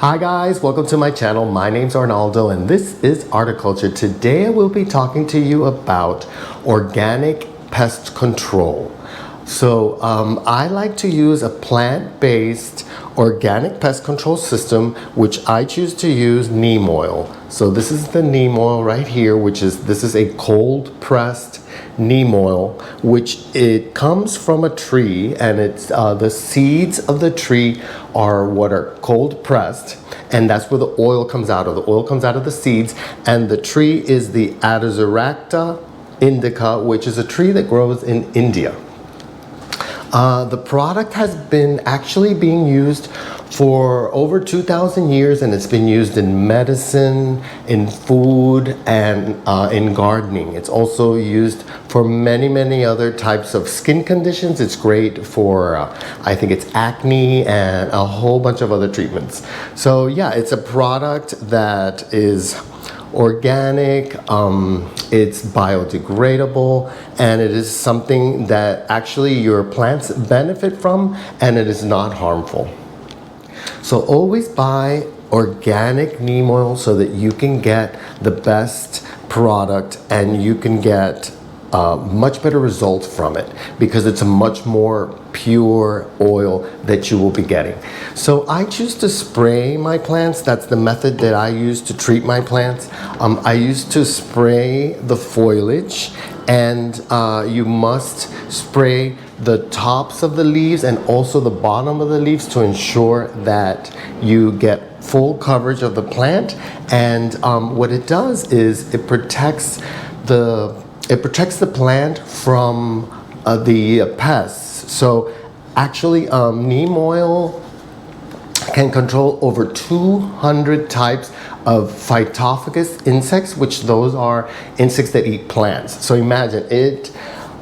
Hi guys, welcome to my channel. My name's Arnaldo and this is Articulture. Today I will be talking to you about organic pest control. So I like to use a plant-based organic pest control system, which I choose to use neem oil. So this is the neem oil right here, this is a cold pressed neem oil, which it comes from a tree, and it's the seeds of the tree are what are cold pressed, and that's where the oil comes out of. The oil comes out of the seeds, and the tree is the Azadirachta indica, which is a tree that grows in India. The product has been actually being used for over 2,000 years, and it's been used in medicine, in food, and in gardening. It's also used for many other types of skin conditions. It's great for, I think it's acne and a whole bunch of other treatments. So yeah, it's a product that is organic, it's biodegradable, and it is something that actually your plants benefit from, and it is not harmful. So always buy organic neem oil so that you can get the best product and you can get much better results from it, because it's a much more pure oil that you will be getting. So I choose to spray my plants. That's the method that I use to treat my plants. I used to spray the foliage, and you must spray the tops of the leaves and also the bottom of the leaves to ensure that you get full coverage of the plant. And what it does is it protects the plant from the pests. So actually neem oil can control over 200 types of phytophagous insects, which those are insects that eat plants. So imagine it.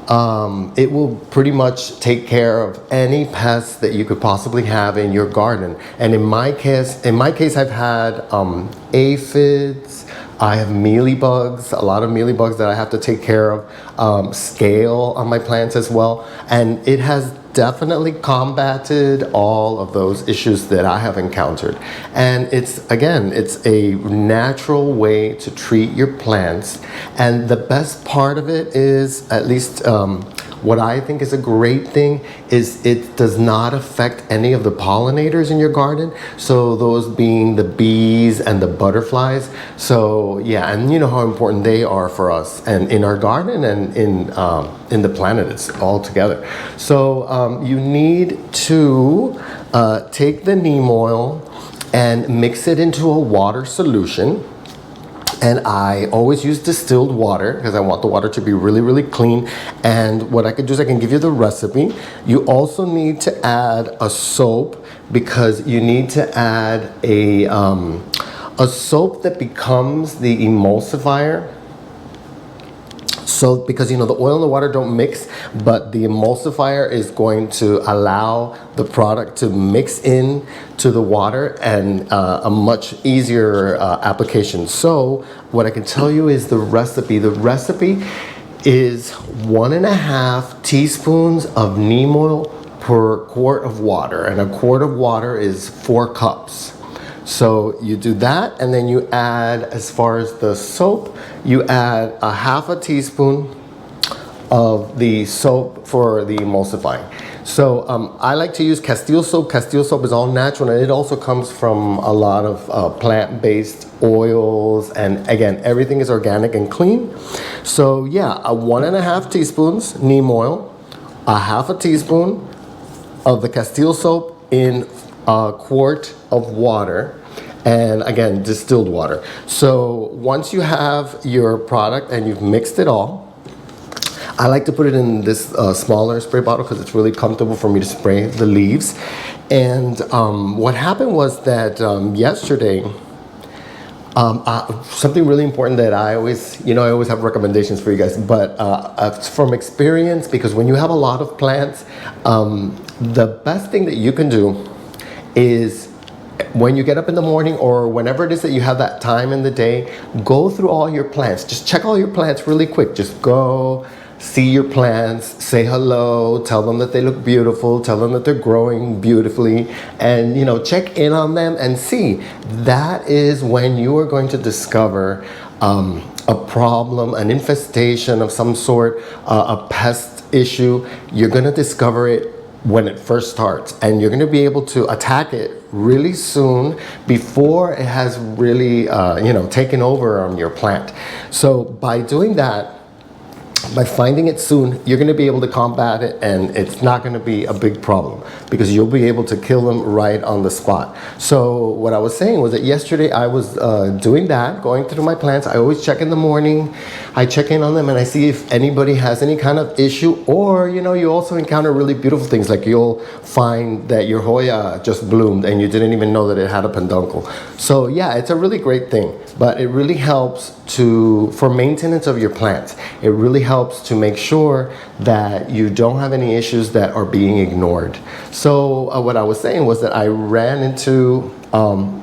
It will pretty much take care of any pests that you could possibly have in your garden. And in my case, I've had aphids. I have mealybugs, a lot of mealybugs that I have to take care of, scale on my plants as well. And it has definitely combated all of those issues that I have encountered. And it's a natural way to treat your plants. And the best part of it is, at least what I think is a great thing, is it does not affect any of the pollinators in your garden. So those being the bees and the butterflies. So yeah, and you know how important they are for us and in our garden and in the planet it's all together. So you need to take the neem oil and mix it into a water solution. And I always use distilled water because I want the water to be really clean. And what I can do is I can give you the recipe. You also need to add a soap, because you need to add a soap that becomes the emulsifier. So because you know the oil and the water don't mix, but the emulsifier is going to allow the product to mix in to the water, and a much easier application. So what I can tell you is the recipe. The recipe is 1.5 teaspoons of neem oil per quart of water, and a quart of water is 4 cups. So you do that, and then you add, as far as the soap, you add a 1/2 teaspoon of the soap for the emulsifying. So I like to use Castile soap. Castile soap is all natural, and it also comes from a lot of plant-based oils, and again, everything is organic and clean. So yeah, 1.5 teaspoons neem oil, a 1/2 teaspoon of the Castile soap in a quart of water, and again, distilled water. So once you have your product and you've mixed it all, I like to put it in this smaller spray bottle because it's really comfortable for me to spray the leaves. And what happened was that yesterday, something really important that I always have recommendations for you guys, but from experience, because when you have a lot of plants, the best thing that you can do is, when you get up in the morning or whenever it is that you have that time in the day, go through all your plants. Just check all your plants really quick. Just go see your plants, say hello, tell them that they look beautiful, tell them that they're growing beautifully, and check in on them and see. That is when you are going to discover a problem, an infestation of some sort, a pest issue. You're going to discover it when it first starts, and you're going to be able to attack it really soon before it has really taken over on your plant. So by doing that, by finding it soon, you're going to be able to combat it, and it's not going to be a big problem because you'll be able to kill them right on the spot. So what I was saying was that yesterday I was doing that, going through my plants. I always check in the morning. I check in on them and I see if anybody has any kind of issue, or you also encounter really beautiful things, like you'll find that your Hoya just bloomed and you didn't even know that it had a peduncle. So yeah, it's a really great thing, but it really helps for maintenance of your plants. It really helps to make sure that you don't have any issues that are being ignored. So what I was saying was that I ran into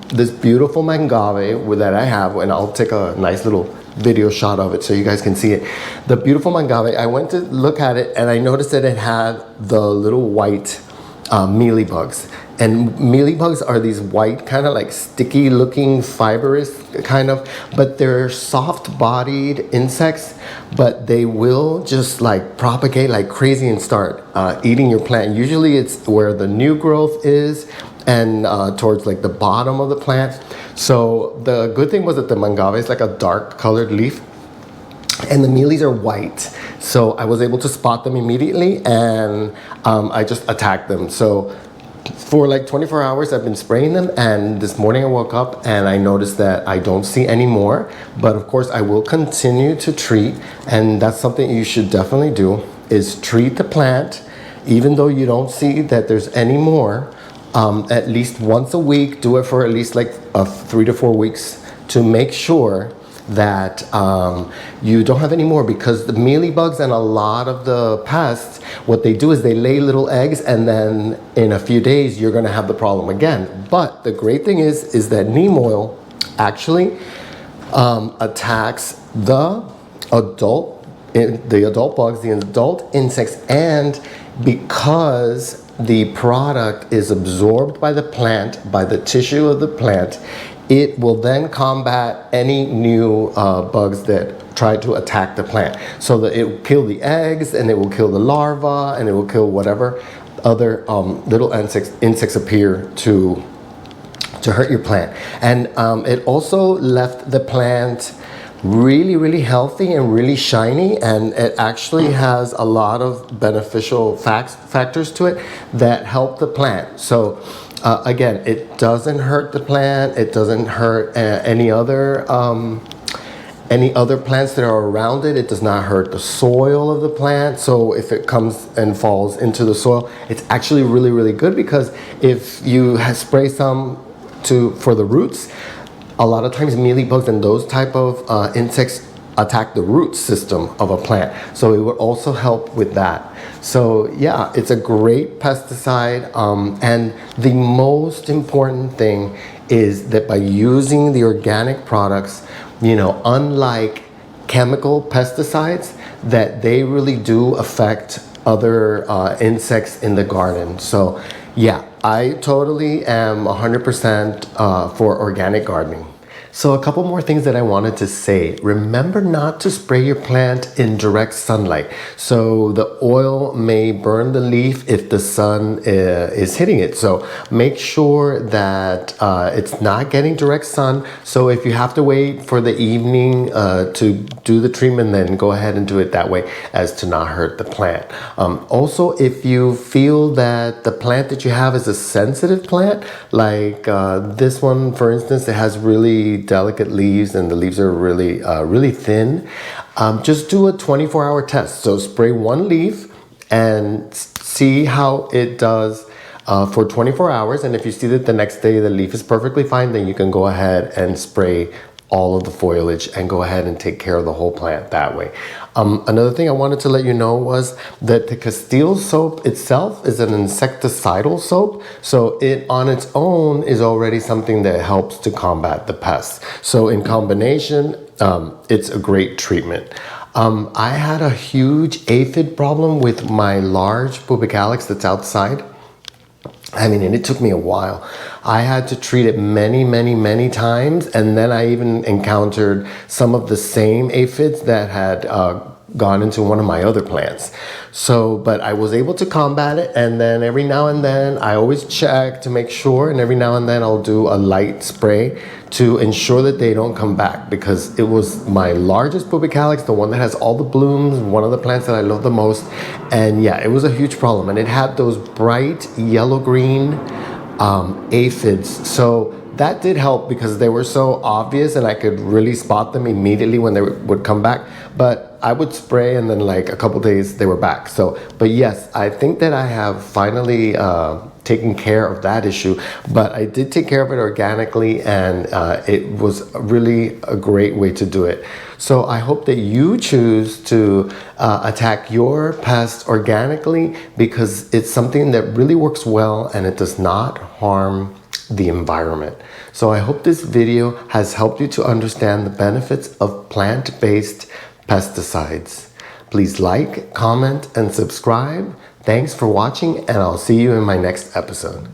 this beautiful mangave that I have, and I'll take a nice little video shot of it so you guys can see it. The beautiful mangave, I went to look at it and I noticed that it had the little white mealybugs. And mealybugs are these white, kind of like sticky looking, fibrous kind of, but they're soft bodied insects, but they will just like propagate like crazy and start eating your plant. Usually it's where the new growth is, and towards like the bottom of the plant. So the good thing was that the mangave is like a dark colored leaf, and the mealies are white. So I was able to spot them immediately, and I just attacked them. So for like 24 hours I've been spraying them, and this morning I woke up and I noticed that I don't see any more. But of course I will continue to treat, and that's something you should definitely do, is treat the plant even though you don't see that there's any more. At least once a week, do it for at least like 3 to 4 weeks to make sure that you don't have any more, because the mealybugs and a lot of the pests, what they do is they lay little eggs, and then in a few days you're going to have the problem again. But the great thing is that neem oil actually attacks the adult bugs, the adult insects, and because the product is absorbed by the plant, by the tissue of the plant, it will then combat any new bugs that try to attack the plant. So that it will kill the eggs, and it will kill the larvae, and it will kill whatever other little insects appear to hurt your plant. And it also left the plant really healthy and really shiny, and it actually has a lot of beneficial factors to it that help the plant. So again, it doesn't hurt the plant, it doesn't hurt any other plants that are around it. It does not hurt the soil of the plant. So if it comes and falls into the soil, it's actually really good, because if you spray some for the roots, a lot of times mealybugs and those type of insects attack the root system of a plant. So it would also help with that. So yeah, it's a great pesticide. And the most important thing is that by using the organic products, unlike chemical pesticides, that they really do affect other insects in the garden. So yeah, I totally am 100% for organic gardening. So a couple more things that I wanted to say. Remember not to spray your plant in direct sunlight. So the oil may burn the leaf if the sun is hitting it. So make sure that it's not getting direct sun. So if you have to wait for the evening to do the treatment, then go ahead and do it that way, as to not hurt the plant. Also, if you feel that the plant that you have is a sensitive plant, like this one, for instance, it has really delicate leaves and the leaves are really thin, just do a 24-hour test. So spray one leaf and see how it does for 24 hours. And if you see that the next day the leaf is perfectly fine, then you can go ahead and spray all of the foliage and go ahead and take care of the whole plant that way. Another thing I wanted to let you know was that the Castile soap itself is an insecticidal soap. So it on its own is already something that helps to combat the pests. So in combination, it's a great treatment. I had a huge aphid problem with my large pubic calyx that's outside. I mean, and it took me a while. I had to treat it many times, and then I even encountered some of the same aphids that had gone into one of my other plants. So, but I was able to combat it, and then every now and then I always check to make sure, and every now and then I'll do a light spray to ensure that they don't come back, because it was my largest pubic calyx, the one that has all the blooms, one of the plants that I love the most. And yeah, it was a huge problem, and it had those bright yellow-green aphids. So that did help because they were so obvious and I could really spot them immediately when they would come back. But I would spray, and then like a couple days they were back. So, but yes, I think that I have finally taken care of that issue. But I did take care of it organically, and it was really a great way to do it. So I hope that you choose to attack your pests organically, because it's something that really works well and it does not harm the environment. So I hope this video has helped you to understand the benefits of plant-based pesticides. Please like, comment, and subscribe. Thanks for watching, and I'll see you in my next episode.